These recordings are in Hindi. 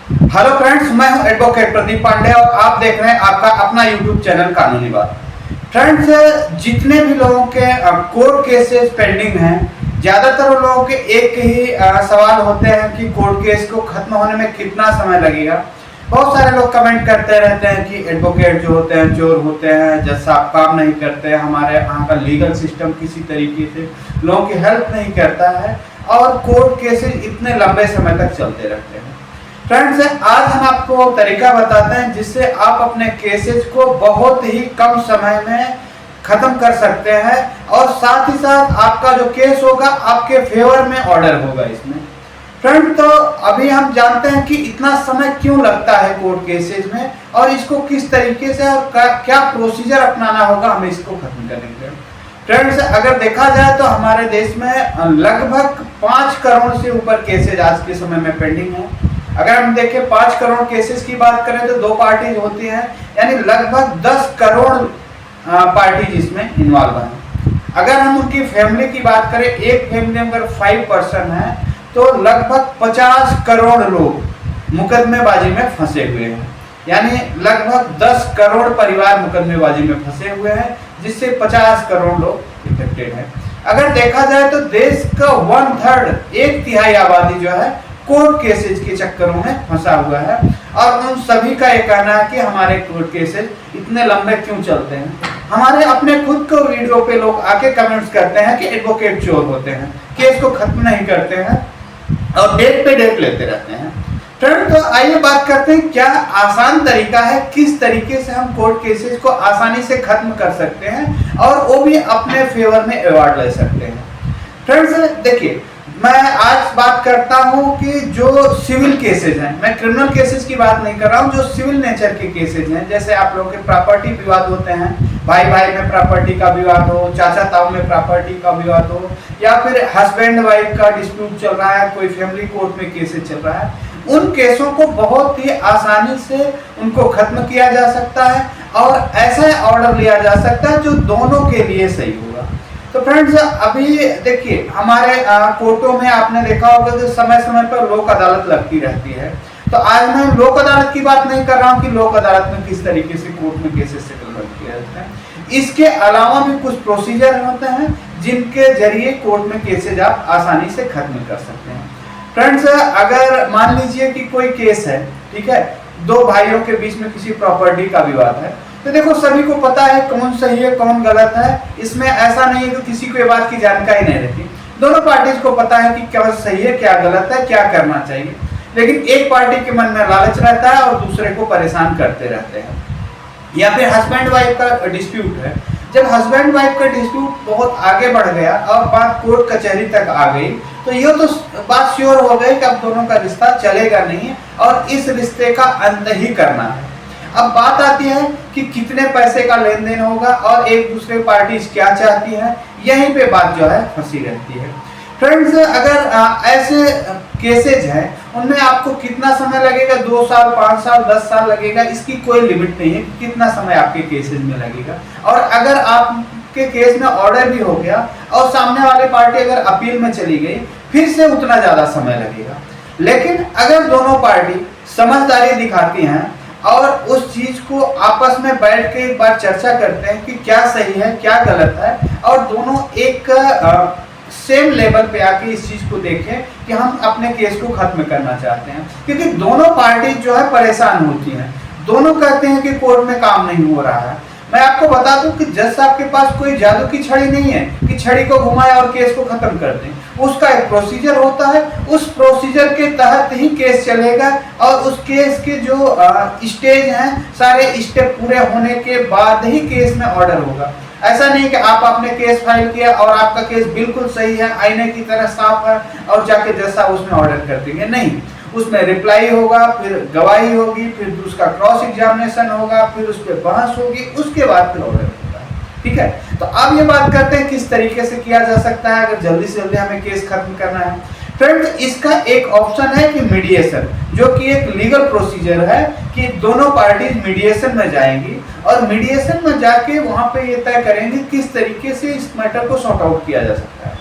हेलो फ्रेंड्स, मैं हूं एडवोकेट प्रदीप पांडे और आप देख रहे हैं आपका अपना यूट्यूब चैनल कानूनी बात। फ्रेंड्स, जितने भी लोगों के कोर्ट केसेस पेंडिंग हैं, ज्यादातर लोगों के एक ही सवाल होते हैं कि कोर्ट केस को खत्म होने में कितना समय लगेगा। बहुत सारे लोग कमेंट करते रहते हैं कि एडवोकेट जो होते हैं चोर होते हैं, जज साहब काम नहीं करते हैं, हमारे यहाँ का लीगल सिस्टम किसी तरीके से लोगों की हेल्प नहीं करता है और कोर्ट केसेस इतने लंबे समय तक चलते रहते हैं। फ्रेंड्स, आज हम आपको तरीका बताते हैं जिससे आप अपने केसेस को बहुत ही कम समय में खत्म कर सकते हैं और साथ ही साथ आपका जो केस होगा आपके फेवर में ऑर्डर होगा इसमें। फ्रेंड, तो अभी हम जानते हैं कि इतना समय क्यों लगता है कोर्ट केसेस में और इसको किस तरीके से और क्या प्रोसीजर अपनाना होगा हमें इसको खत्म करने के लिए। फ्रेंड्स, अगर देखा जाए तो हमारे देश में लगभग 5 करोड़ से ऊपर केसेज आज के समय में पेंडिंग है। अगर हम देखें 5 करोड़ केसेस की बात करें तो 2 पार्टीज होती हैं, यानी लगभग 10 करोड़ पार्टीज इसमें इन्वॉल्व हैं। अगर हम उनकी फैमिली की बात करें, एक फैमिली में अगर 5 पर्सन है तो लगभग 50 करोड़ लोग मुकदमेबाजी में फंसे हुए हैं, यानी लगभग 10 करोड़ परिवार मुकदमेबाजी में फंसे हुए हैं, जिससे 50 करोड़ लोग इफेक्टेड हैं। अगर देखा जाए तो देश का 1/3 एक तिहाई आबादी जो है कोर्ट केसेज के चक्करों में फंसा हुआ है और उन सभी का ये कहना है कि हमारे कोर्ट केसेज इतने लंबे क्यों चलते हैं। हमारे अपने खुद को वीडियो पे लोग आके कमेंट्स करते हैं कि एडवोकेट चोर होते हैं, केस को खत्म नहीं करते हैं और डेट पे डेट लेते रहते हैं। फ्रेंड, तो आइए बात करते हैं क्या आसान तरीका है, किस तरीके से हम कोर्ट केसेस को आसानी से खत्म कर सकते हैं और वो भी अपने फेवर में अवार्ड ले सकते हैं। फ्रेंड्स, देखिए, मैं आज बात करता हूं कि जो सिविल केसेज हैं, मैं क्रिमिनल केसेज की बात नहीं कर रहा हूं, जो सिविल नेचर के केसेज हैं, जैसे आप लोगों के प्रॉपर्टी विवाद होते हैं, भाई भाई में प्रॉपर्टी का विवाद हो, चाचा ताऊ में प्रॉपर्टी का विवाद हो, या फिर हस्बैंड वाइफ का डिस्प्यूट चल रहा है, कोई फैमिली कोर्ट में केसेज चल रहा है, उन केसों को बहुत ही आसानी से उनको खत्म किया जा सकता है और ऐसा ऑर्डर लिया जा सकता है जो दोनों के लिए सही होगा। तो फ्रेंड्स, अभी देखिए, हमारे कोर्टों में आपने देखा होगा कि समय समय पर लोक अदालत लगती रहती है। तो आज मैं लोक अदालत की बात नहीं कर रहा हूँ कि लोक अदालत में किस तरीके से कोर्ट में केसेस सेटलमेंट किया जाता है। इसके अलावा भी कुछ प्रोसीजर होते हैं जिनके जरिए कोर्ट में केसेज आप आसानी से खत्म कर सकते हैं। फ्रेंड्स, अगर मान लीजिए कि कोई केस है, ठीक है, 2 भाइयों के बीच में किसी प्रॉपर्टी का विवाद है, तो देखो सभी को पता है कौन सही है कौन गलत है। इसमें ऐसा नहीं है कि किसी को ये बात की जानकारी नहीं रहती, दोनों पार्टीज को पता है कि क्या सही है क्या गलत है, क्या करना चाहिए, लेकिन एक पार्टी के मन में लालच रहता है और दूसरे को परेशान करते रहते हैं। या फिर हस्बैंड वाइफ का डिस्प्यूट है, जब हस्बैंड वाइफ का डिस्प्यूट बहुत आगे बढ़ गया और बात कोर्ट कचहरी तक आ गई, तो ये तो बात श्योर हो गई कि अब दोनों का रिश्ता चलेगा नहीं और इस रिश्ते का अंत ही करना है। अब बात आती है कि कितने पैसे का लेन देन होगा और एक दूसरे पार्टी क्या चाहती है, यहीं पे बात जो है फंसी रहती है। फ्रेंड्स, अगर ऐसे केसेज हैं उनमें आपको कितना समय लगेगा, 2 साल 5 साल 10 साल लगेगा, इसकी कोई लिमिट नहीं है कि कितना समय आपके केसेज में लगेगा। और अगर आपके केस में ऑर्डर भी हो गया और सामने वाले पार्टी अगर अपील में चली गई, फिर से उतना ज्यादा समय लगेगा। लेकिन अगर दोनों पार्टी समझदारी दिखाती हैं और उस चीज को आपस में बैठ के एक बार चर्चा करते हैं कि क्या सही है क्या गलत है और दोनों एक सेम लेवल पे आके इस चीज को देखें कि हम अपने केस को खत्म करना चाहते हैं, क्योंकि दोनों पार्टी जो है परेशान होती हैं, दोनों कहते हैं कि कोर्ट में काम नहीं हो रहा है। मैं आपको बता दूं कि जज साहब के पास कोई जादू की छड़ी नहीं है कि छड़ी को घुमाए और केस को खत्म कर दें। उसका एक प्रोसीजर होता है, उस प्रोसीजर के तहत ही केस चलेगा और उस केस के जो स्टेज हैं, सारे स्टेप पूरे होने के बाद ही केस में ऑर्डर होगा। ऐसा नहीं कि आप आपने केस फाइल किया और आपका केस बिल्कुल सही है, आईने की तरह साफ है और जाके जज साहब उसमें ऑर्डर कर देंगे। नहीं, उसमें रिप्लाई होगा, फिर गवाही होगी, फिर उसका क्रॉस एग्जामिनेशन होगा, फिर उस पर बहस होगी, उसके बाद फिर ऑर्डर होगा। ठीक है, तो अब ये बात करते हैं किस तरीके से किया जा सकता है अगर जल्दी से जल्दी हमें केस खत्म करना है। फ्रेंड्स, इसका एक ऑप्शन है कि मीडिएशन, जो कि एक लीगल प्रोसीजर है कि दोनों पार्टीज मीडिएशन में जाएंगी और मीडिएशन में जाके वहां पे ये तय करेंगे किस तरीके से इस मैटर को सॉर्ट आउट किया जा सकता है,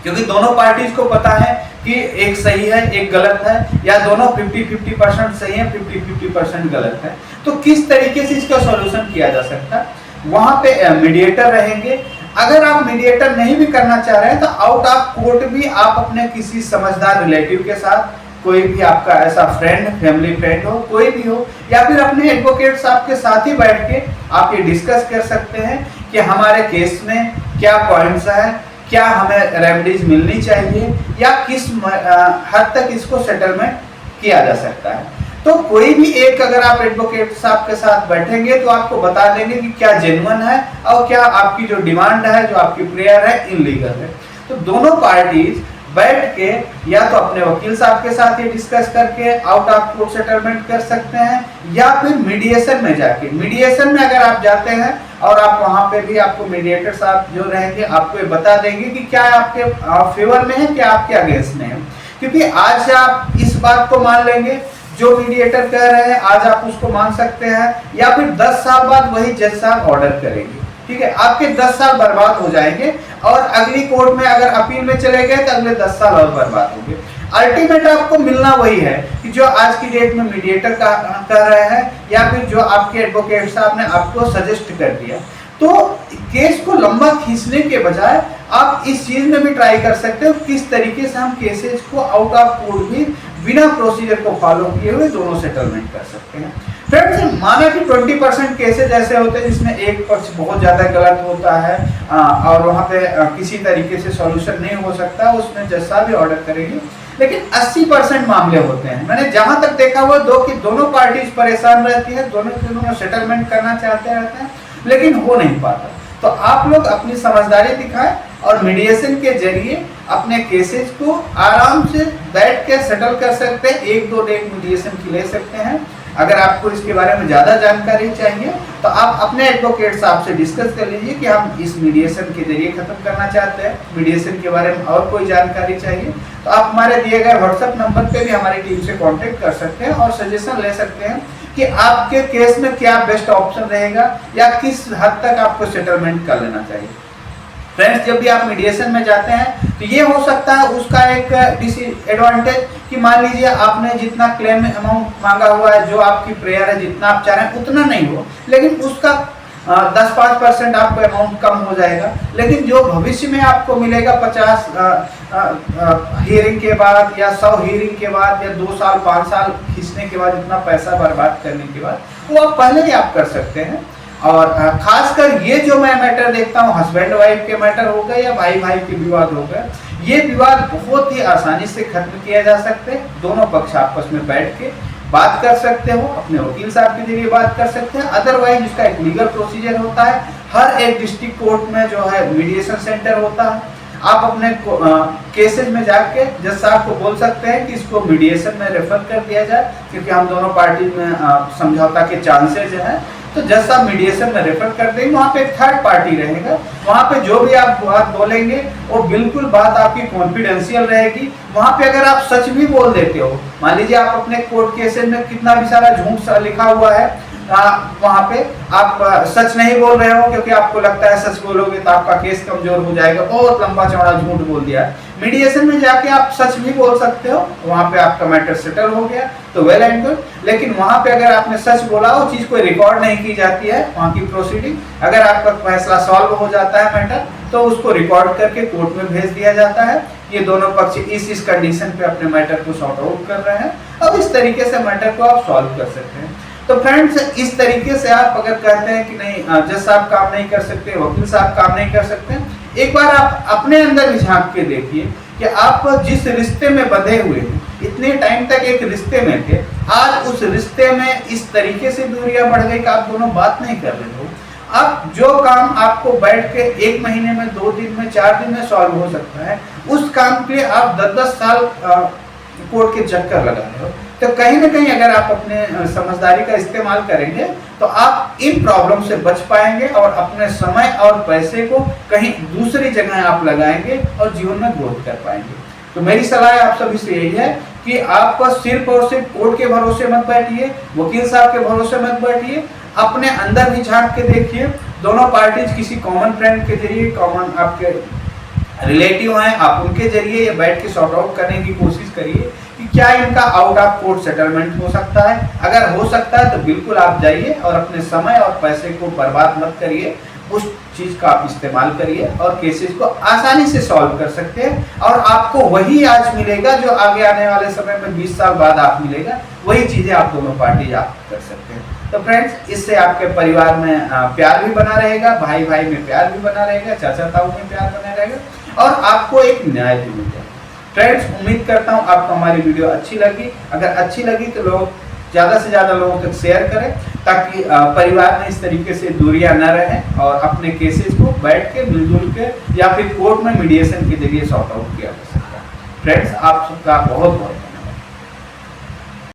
क्योंकि दोनों पार्टीज को पता है कि एक सही है एक गलत है, या दोनों 50-50% सही है 50-50% गलत है। तो किस तरीके से इसका सॉल्यूशन किया जा सकता है, वहां पे मीडिएटर रहेंगे। अगर आप मीडिएटर नहीं भी करना चाह रहे हैं तो आउट ऑफ कोर्ट भी आप अपने किसी समझदार रिलेटिव के साथ, कोई भी आपका ऐसा फ्रेंड, फैमिली फ्रेंड हो, कोई भी हो, या फिर अपने एडवोकेट साहब के साथ ही बैठ के आप ये डिस्कस कर सकते हैं कि हमारे केस में क्या पॉइंट्स है, क्या हमें रेमेडीज मिलनी चाहिए, या किस हद तक इसको सेटलमेंट किया जा सकता है। तो कोई भी एक अगर आप एडवोकेट साहब के साथ बैठेंगे तो आपको बता देंगे कि क्या जेन्युइन है और क्या आपकी जो डिमांड है, जो आपकी प्रेयर है, इनलीगल है। तो दोनों पार्टीज बैठ के या तो अपने वकील साहब के साथ ये डिस्कस करके आउट ऑफ कोर्ट सेटलमेंट कर सकते हैं, या फिर मीडिएशन में जाके, मीडिएशन में अगर आप जाते हैं और आप वहां पे भी आपको मीडिएटर साहब जो रहेंगे आपको ये बता देंगे कि क्या आपके फेवर में है, क्या आपके अगेंस्ट में है। क्योंकि आज आप इस बात को मान लेंगे जो मीडिएटर कह रहे हैं, आज आप उसको मान सकते हैं, या फिर 10 साल बाद वही जज साहब ऑर्डर करेंगे। ठीक है, आपके 10 साल बर्बाद हो जाएंगे और अगली कोर्ट में अगर अपील में चले गए तो अगले 10 साल और बर्बाद होंगे। अल्टीमेट आपको मिलना वही है कि जो आज की डेट में मीडिएटर कर रहे हैं, या फिर जो आपके एडवोकेट साहब ने आपको सजेस्ट कर दिया। तो केस को लंबा खींचने के बजाय आप इस चीज में भी ट्राई कर सकते हो किस तरीके से हम केसेस को आउट ऑफ कोर्ट भी बिना प्रोसीजर को फॉलो किए हुए दोनों सेटलमेंट कर सकते हैं। फ्रेंड्स, माना कि 20% केसेज ऐसे होते हैं जिसमें एक पक्ष बहुत ज्यादा गलत होता है और वहां पे किसी तरीके से सॉल्यूशन नहीं हो सकता, उसमें जज साहब भी ऑर्डर करेंगे। लेकिन 80% मामले होते हैं, मैंने जहां तक देखा हुआ दोनों पार्टीज परेशान रहती है, दोनों सेटलमेंट करना चाहते रहते हैं, लेकिन हो नहीं पाता। तो आप लोग अपनी समझदारी दिखाएं और मीडिएशन के जरिए अपने केसेस को आराम से बैठ के सेटल कर सकते हैं। 1-2 डे मीडिएशन की ले सकते हैं। अगर आपको इसके बारे में ज़्यादा जानकारी चाहिए तो आप अपने एडवोकेट साहब से डिस्कस कर लीजिए कि हम इस मीडिएशन के जरिए खत्म करना चाहते हैं। मीडिएशन के बारे में और कोई जानकारी चाहिए तो आप हमारे दिए गए व्हाट्सएप नंबर पे भी हमारी टीम से कांटेक्ट कर सकते हैं और सजेशन ले सकते हैं कि आपके केस में क्या बेस्ट ऑप्शन रहेगा या किस हद तक आपको सेटलमेंट कर लेना चाहिए। फ्रेंड्स, जब भी आप मीडिएशन में जाते हैं तो ये हो सकता है उसका एक डिसएडवांटेज कि मान लीजिए आपने जितना क्लेम अमाउंट मांगा हुआ है, जो आपकी प्रेयर है, जितना आप चाह रहे हैं उतना नहीं हो, लेकिन उसका 10-5% आपको अमाउंट कम हो जाएगा। लेकिन जो भविष्य में आपको मिलेगा 50 हियरिंग के बाद या 100 हियरिंग के बाद या 2 साल 5 साल खींचने के बाद, इतना पैसा बर्बाद करने के बाद, वो आप पहले ही आप कर सकते हैं। और खासकर ये जो मैं मैटर देखता हूँ, हस्बैंड वाइफ के मैटर हो गए या भाई भाई के विवाद हो गए, ये विवाद बहुत ही आसानी से खत्म किया जा सकते हैं। दोनों पक्ष आपस में बैठ के बात कर सकते हो, अपने वकील साहब के जरिए बात कर सकते हैं। अदरवाइज इसका एक लीगल प्रोसीजर होता है, हर एक डिस्ट्रिक्ट कोर्ट में जो है मीडिएशन सेंटर होता है। आप अपने केसेज में जाके जज साहब को बोल सकते हैं कि इसको मीडिएशन में रेफर कर दिया जाए, क्योंकि हम दोनों पार्टी में समझौता के चांसेज हैं। तो जज साहब मीडिएशन में रेफर कर देंगे, वहाँ पे एक थर्ड पार्टी रहेगा, वहाँ पे जो भी आप बात बोलेंगे वो बिल्कुल बात आपकी कॉन्फिडेंशियल रहेगी। वहाँ पे अगर आप सच भी बोल देते हो, मान लीजिए आप अपने कोर्ट केसेज में कितना भी सारा झूठ लिखा हुआ है, वहाँ पे आप सच नहीं बोल रहे हो क्योंकि आपको लगता है सच बोलोगे तो आपका केस कमजोर हो जाएगा, बहुत लंबा चौड़ा झूठ बोल दिया। मीडिएशन में जाके आप सच भी बोल सकते हो, वहाँ पे आपका मैटर सेटल हो गया तो वेल एंड गुड। लेकिन वहाँ पे अगर आपने सच बोला, वो चीज कोई रिकॉर्ड नहीं की जाती है, वहाँ की प्रोसीडिंग, अगर आपका फैसला सॉल्व हो जाता है मैटर, तो उसको रिकॉर्ड करके कोर्ट में भेज दिया जाता है। ये दोनों पक्ष इस कंडीशन पे अपने मैटर को सॉर्ट आउट कर रहे हैं, अब इस तरीके से मैटर को आप सॉल्व कर सकते हैं। तो फ्रेंड्स, इस तरीके से आप अगर कहते हैं कि नहीं जज साहब काम नहीं कर सकते, वकील साहब काम नहीं कर सकते, एक बार आप अपने अंदर भी झांक के देखिए कि आप जिस रिश्ते में बंधे हुए हैं, इतने टाइम तक एक रिश्ते में थे, आज उस रिश्ते में इस तरीके से दूरियां बढ़ गई कि आप दोनों बात नहीं कर रहे हो। अब जो काम आपको बैठ के 1 महीने में, 2 दिन में, 4 दिन में सॉल्व हो सकता है, उस काम के लिए आप 10-10 साल कोर्ट के चक्कर लगा रहे हो। तो कहीं ना कहीं अगर आप अपने समझदारी का इस्तेमाल करेंगे तो आप इन प्रॉब्लम से बच पाएंगे और अपने समय और पैसे को कहीं दूसरी जगह आप लगाएंगे और जीवन में ग्रोथ कर पाएंगे। तो मेरी सलाह आप सभी से यही है कि आप सिर्फ और सिर्फ कोर्ट के भरोसे मत बैठिए, वकील साहब के भरोसे मत बैठिए, अपने अंदर भी झांक के देखिए। दोनों पार्टीज किसी कॉमन फ्रेंड के जरिए, कॉमन आपके रिलेटिव हैं, आप उनके जरिए ये बैठ के सॉर्ट आउट करने की कोशिश करिए कि क्या इनका आउट ऑफ कोर्ट सेटलमेंट हो सकता है। अगर हो सकता है तो बिल्कुल आप जाइए और अपने समय और पैसे को बर्बाद मत करिए, उस चीज़ का आप इस्तेमाल करिए और केसेस को आसानी से सॉल्व कर सकते हैं और आपको वही आज मिलेगा जो आगे आने वाले समय में 20 साल बाद आप मिलेगा, वही चीज़ें आप दोनों पार्टी आप कर सकते हैं। तो फ्रेंड्स, इससे आपके परिवार में प्यार भी बना रहेगा, भाई भाई में प्यार भी बना रहेगा, चाचा ताऊ में प्यार बना रहेगा और आपको एक न्याय भी मिल जाएगा। फ्रेंड्स, उम्मीद करता हूँ आपको हमारी वीडियो अच्छी लगी। अगर अच्छी लगी तो लोग ज़्यादा से ज़्यादा लोगों तक शेयर करें ताकि परिवार में इस तरीके से दूरियां न रहें और अपने केसेस को बैठ के मिलजुल के या फिर कोर्ट में मीडिएशन के जरिए सॉर्ट आउट किया जा सकता है। फ्रेंड्स, आप सबका बहुत बहुत